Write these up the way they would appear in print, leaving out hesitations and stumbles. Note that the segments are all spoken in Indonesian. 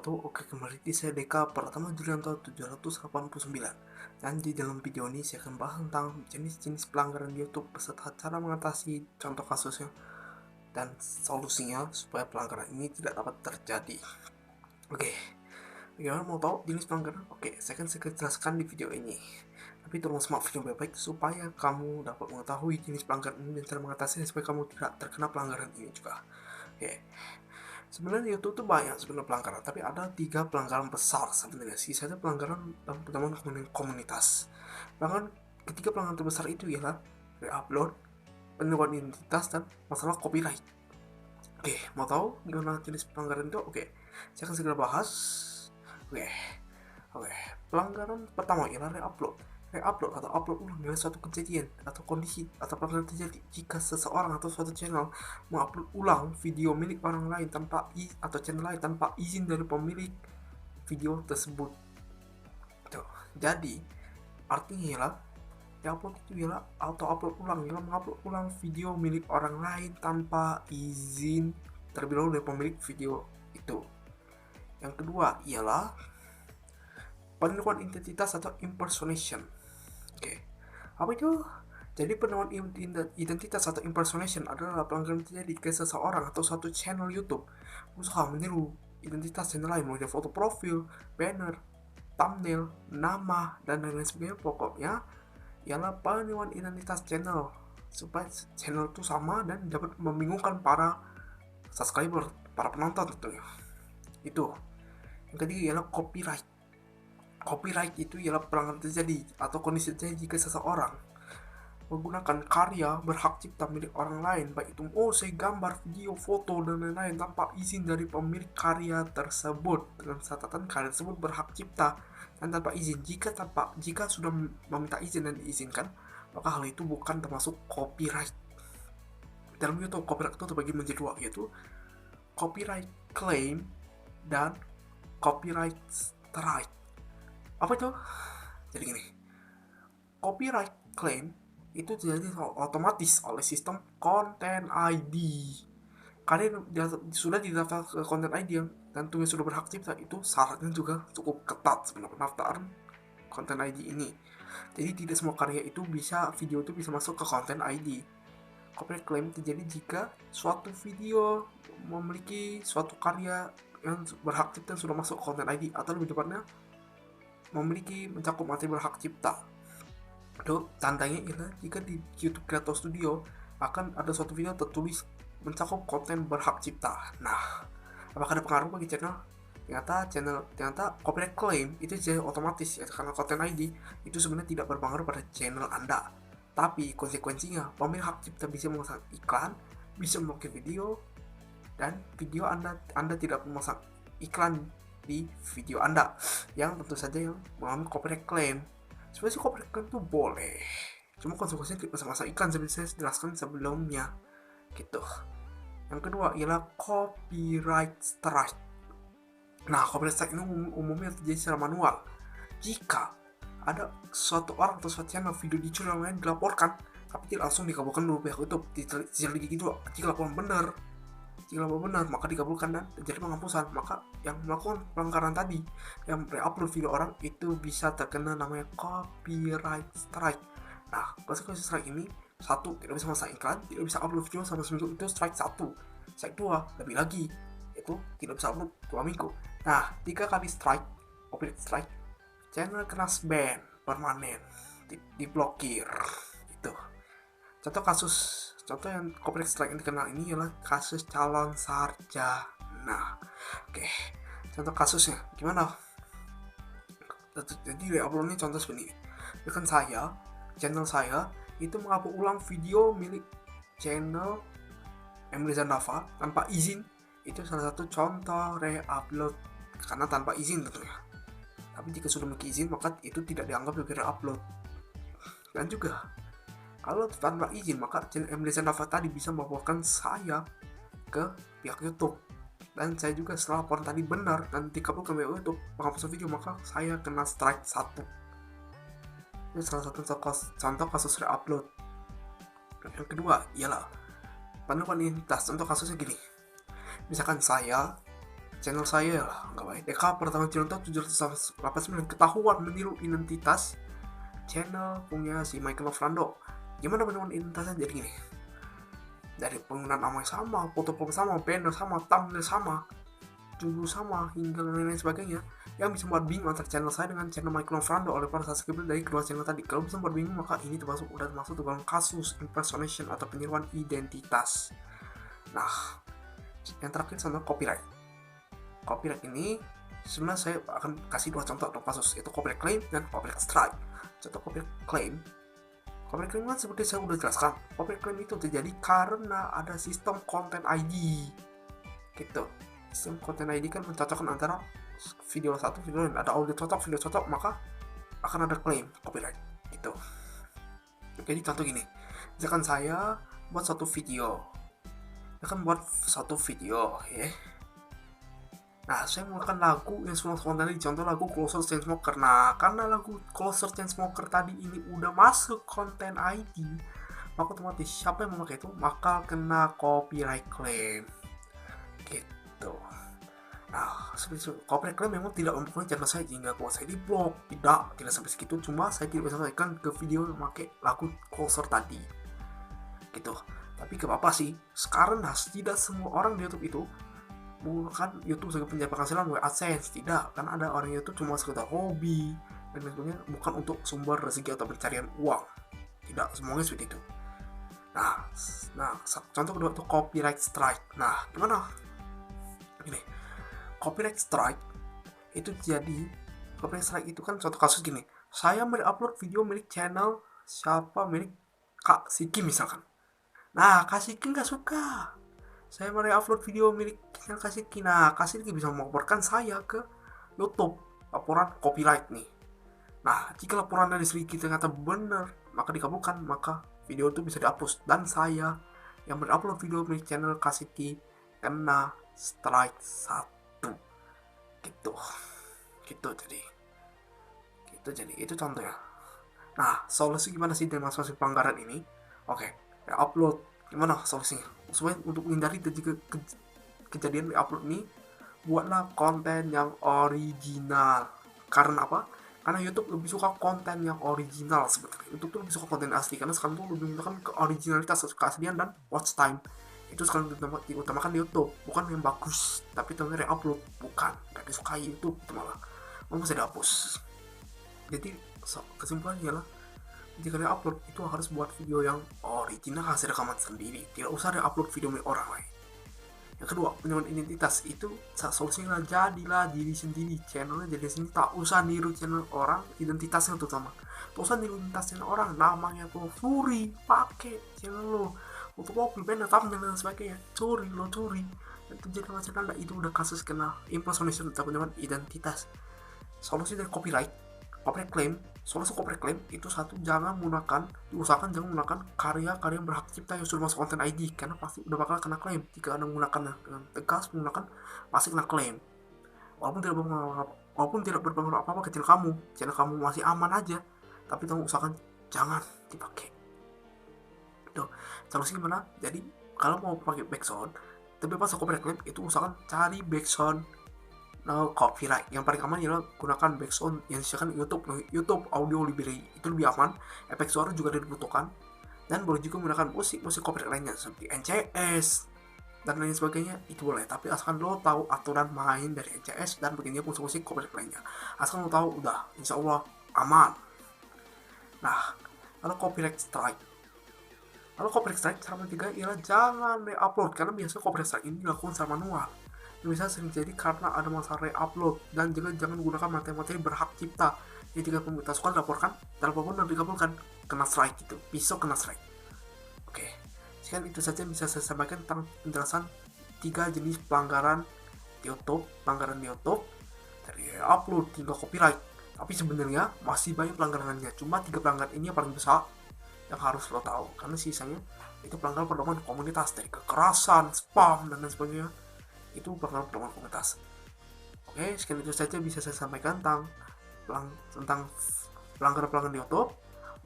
wabarakatuh. Oke, kembali di saya Deka Pratama Julianto 789. Dan di dalam video ini saya akan bahas tentang jenis-jenis pelanggaran YouTube beserta cara mengatasi contoh kasusnya dan solusinya supaya pelanggaran ini tidak dapat terjadi. Oke, bagaimana mau tahu jenis pelanggaran? Oke, saya akan segera jelaskan di video ini. Tapi tolong simak video baik-baik supaya kamu dapat mengetahui jenis pelanggaran ini dan cara mengatasinya supaya kamu tidak terkena pelanggaran ini juga. Oke. Sebenarnya YouTube tuh banyak sebenarnya pelanggaran, tapi ada 3 pelanggaran besar sebenarnya. Sisanya pelanggaran dalam teman komunitas. Ketiga pelanggaran terbesar itu ialah re-upload, peniruan identitas, dan masalah copyright. Oke, mau tahu gimana jenis pelanggaran itu? Oke, saya akan segera bahas. Oke, pelanggaran pertama ialah re-upload. Re-upload atau upload ulang adalah suatu kejadian atau kondisi atau pelanggaran terjadi jika seseorang atau suatu channel mengupload ulang video milik orang lain atau channel lain tanpa izin dari pemilik video tersebut. Tuh. Jadi artinya ialah re-upload itu ialah atau upload ulang ialah mengupload ulang video milik orang lain tanpa izin terlebih dahulu dari pemilik video itu. Yang kedua ialah peniruan identitas atau impersonation. Oke, apa itu? Jadi peniruan identitas atau impersonation adalah pelanggaran terjadi ke seseorang atau suatu channel YouTube berusaha meniru identitas channel lain melalui foto profil, banner, thumbnail, nama, dan lain-lain sebagainya. Pokoknya ialah peniruan identitas channel supaya channel itu sama dan dapat membingungkan para subscriber, para penonton tentunya. Itu. Yang ketiga ialah copyright. Copyright itu ialah pelanggaran terjadi atau kondisi terjadi jika seseorang menggunakan karya berhak cipta milik orang lain, baik itu gambar, video, foto, dan lain-lain tanpa izin dari pemilik karya tersebut, dengan catatan karya tersebut berhak cipta dan tanpa izin. Jika sudah meminta izin dan diizinkan, maka hal itu bukan termasuk copyright. Dalam YouTube, copyright itu terbagi menjadi dua, yaitu copyright claim dan copyright strike. Apa itu? Jadi gini, copyright claim itu terjadi otomatis oleh sistem Content ID. Kalian sudah didaftar ke Content ID dan tentunya sudah berhak cipta, itu syaratnya juga cukup ketat sebenarnya pendaftaran Content ID ini. Jadi tidak semua karya itu video itu bisa masuk ke Content ID. Copyright claim terjadi jika suatu video memiliki suatu karya yang berhak cipta sudah masuk ke Content ID, atau lebih tepatnya memiliki mencakup materi berhak cipta. Itu tandanya ialah jika di YouTube Creator Studio akan ada suatu video tertulis mencakup konten berhak cipta. Nah, apakah ada pengaruh bagi channel? Ternyata copyright claim itu jadi otomatis ya, karena Content ID itu sebenarnya tidak berpengaruh pada channel Anda. Tapi konsekuensinya pemilik hak cipta bisa memasang iklan, bisa memblokir video, dan video Anda tidak memasang iklan di video Anda yang tentu saja yang mengalami copyright claim. Sebenarnya copyright claim itu boleh, cuma konsekuensinya tidak masa iklan seperti saya jelaskan sebelumnya gitu. Yang kedua ialah copyright strike. Nah, copyright strike ini umumnya terjadi secara manual jika ada suatu orang atau suatu channel video dicuri orang lain dilaporkan tapi tidak langsung dikabulkan dulu pihak YouTube, diselidiki dulu. Jika laporan benar maka dikabulkan dan terjadi penghapusan. Maka yang melakukan pelanggaran tadi, yang re-upload video orang, itu bisa terkena namanya copyright strike. Nah, konsekuensi strike ini, 1, tidak bisa masang iklan, tidak bisa upload video selama seminggu, itu strike 1. Strike 2, lebih lagi, itu tidak bisa upload 2 minggu. Nah, 3 kali strike, copyright strike, channel kena ban permanen, diblokir. Itu Contoh yang copyright strike yang dikenal ini adalah kasus calon sarjana. Oke, contoh kasusnya gimana? Jadi re-upload ini contoh seperti ini. Misalkan channel saya itu mengupload ulang video milik channel Emily Zandava tanpa izin. Itu salah satu contoh re-upload karena tanpa izin tentunya. Tapi jika sudah memiliki izin, maka itu tidak dianggap sebagai re-upload. Dan juga kalau tanpa izin, maka channel Emily Zandava tadi bisa melaporkan saya ke pihak YouTube. Dan saya juga setelah laporan tadi benar dan dikabulkan oleh YouTube penghapusan video, maka saya kena strike 1. Ini salah satu contoh kasus re-upload. Yang kedua ialah peniruan identitas. Contoh kasusnya gini, misalkan saya channel saya lah, nggak baik. DK pertama channel tahun 789 ketahuan meniru identitas channel punya si Michael Lofrando. Gimana penemuan identitasnya? Jadi gini, dari penggunaan nama yang sama, foto sama, banner sama, thumbnail sama, judul sama, hingga lain-lain sebagainya, yang bisa membuat bingung antara channel saya dengan channel Michael Lofrando oleh para subscriber dari kedua channel tadi. Kalau bisa membuat bingung, maka ini udah termasuk dalam kasus impersonation atau peniruan identitas. Nah, yang terakhir sama copyright. Copyright ini sebenarnya saya akan kasih dua contoh dalam kasus, yaitu copyright claim dan copyright strike. Contoh copyright claim kan seperti saya udah jelaskan, copyright claim itu terjadi karena ada sistem content ID gitu. Sistem content ID kan mencocokkan antara video satu video lain, ada audio cocok, video cocok, maka akan ada claim copyright gitu. Jadi contoh gini, misalkan saya buat satu video ya. Nah, saya menggunakan lagu yang semua tadi, contoh lagu Closer Chainsmokers. Nah, karena lagu Closer Chainsmokers tadi ini udah masuk konten ID, maka otomatis siapa yang memakai itu maka kena copyright claim gitu. Nah, seperti itu, copyright claim memang tidak mempengaruhi channel saya hingga kalau saya di blog, tidak sampai segitu, cuma saya tidak bisa sampaikan ke video yang memakai lagu Closer tadi gitu. Tapi gak apa-apa sih, sekarang tidak semua orang di YouTube itu menggunakan YouTube sebagai pencari penghasilan melalui AdSense. Tidak, karena ada orang YouTube cuma sekedar hobi dan sebagainya, bukan untuk sumber rezeki atau pencarian uang. Tidak semuanya seperti itu. Nah, contoh kedua itu copyright strike. Nah, gimana? Gini, copyright strike itu itu kan contoh kasus gini. Saya upload video milik channel milik Kak Siki misalkan. Nah, Kak Siki nggak suka saya upload video milik channel Kak Siki. Nah, Kak Siki bisa melaporkan saya ke YouTube, laporan copyright nih. Nah, jika laporan dari Siki ternyata benar, maka dikabulkan, maka video itu bisa dihapus. Dan saya yang upload video milik channel Kak Siki kena strike 1. Gitu jadi itu contohnya. Nah, solusi gimana sih dari masing-masing pelanggaran ini? Oke, upload gimana solusinya? Supaya untuk menghindari kejadian upload ini, buatlah konten yang original. Karena apa? Karena YouTube lebih suka konten yang original sebetulnya. YouTube tuh lebih suka konten asli, karena sekarang tuh lebih menggunakan ke originalitas, keaslian, dan watch time. Itu sekarang diutamakan di YouTube, bukan yang bagus tapi temennya upload, bukan, gak disukai YouTube itu malah bisa dihapus. Jadi kesimpulannya ialah jika dia upload itu harus buat video yang original hasil rekaman sendiri, tidak usah dia upload video milik orang lain. Yang kedua, penyebab identitas itu solusinya jadilah diri sendiri, channelnya jadi sendiri, tak usah niru channel orang, identitasnya terutama. Tak usah niru identitas channel orang, namanya tuh curi, pakai channel lo untuk mobil, banner, thumbnail dan sebagainya, curi itu jadi macam itu udah kasus kena impersonation atau penyebab identitas. Solusi dari copyright claim, solusi copyright claim itu satu, usahakan jangan menggunakan karya-karya yang berhak cipta yang sudah masuk konten ID, karena pasti udah bakal kena claim. Jika Anda menggunakannya dengan tegas pasti kena claim. Walaupun tidak berpengaruh apa-apa ke channel kamu masih aman aja, tapi kamu usahakan jangan dipakai. Tuh, solusi gimana? Jadi kalau mau pakai backsound tapi pas copyright claim, itu usahakan cari backsound copyright. Yang paling aman adalah gunakan backsound yang disediakan YouTube Audio Library, itu lebih aman. Efek suara juga dibutuhkan, dan boleh juga menggunakan musik copyright lainnya seperti NCS dan lain sebagainya, itu boleh. Tapi asalkan lo tahu aturan main dari NCS dan begini musik copyright lainnya, asalkan lo tahu, udah insya Allah aman. Nah, kalau copyright strike cara ketiga ialah jangan re-upload, karena biasanya copyright strike ini dilakukan secara manual. Bisa sering jadi karena ada masalah re-upload, dan juga jangan gunakan materi-materi berhak cipta. Jadi jika pemerintah suka dilaporkan dan dikabulkan, kena strike gitu, bisa kena strike. Oke, sekian itu saja bisa saya sampaikan tentang penjelasan 3 jenis pelanggaran di YouTube dari upload hingga copyright. Tapi sebenarnya masih banyak pelanggarannya, cuma 3 pelanggaran ini yang paling besar yang harus lo tahu, karena sisanya itu pelanggaran pedoman komunitas, dari kekerasan, spam, dan lain sebagainya. Itu pelanggaran pedoman komunitas. Oke, sekian itu saja bisa saya sampaikan tentang pelanggaran di YouTube.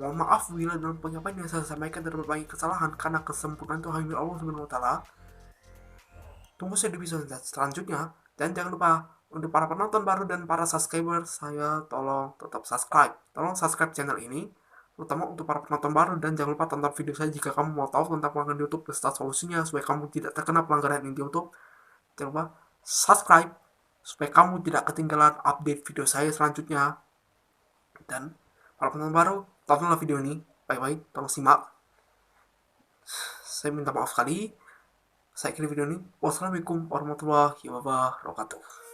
Mohon maaf bila dalam penyampaian yang saya sampaikan terdapat banyak kesalahan, karena kesempurnaan itu hanya Allah Subhanahu wa Ta'ala. Tunggu saya di episode selanjutnya. Dan jangan lupa untuk para penonton baru dan para subscriber, saya tolong tetap subscribe. Tolong subscribe channel ini, terutama untuk para penonton baru, dan jangan lupa tonton video saya jika kamu mau tahu tentang pelanggaran YouTube beserta solusinya supaya kamu tidak terkena pelanggaran di YouTube. Jangan lupa subscribe supaya kamu tidak ketinggalan update video saya selanjutnya. Dan para penonton baru, tontonlah video ini baik-baik, tolong simak. Saya minta maaf sekali saya kirim video ini. Wassalamualaikum warahmatullahi wabarakatuh.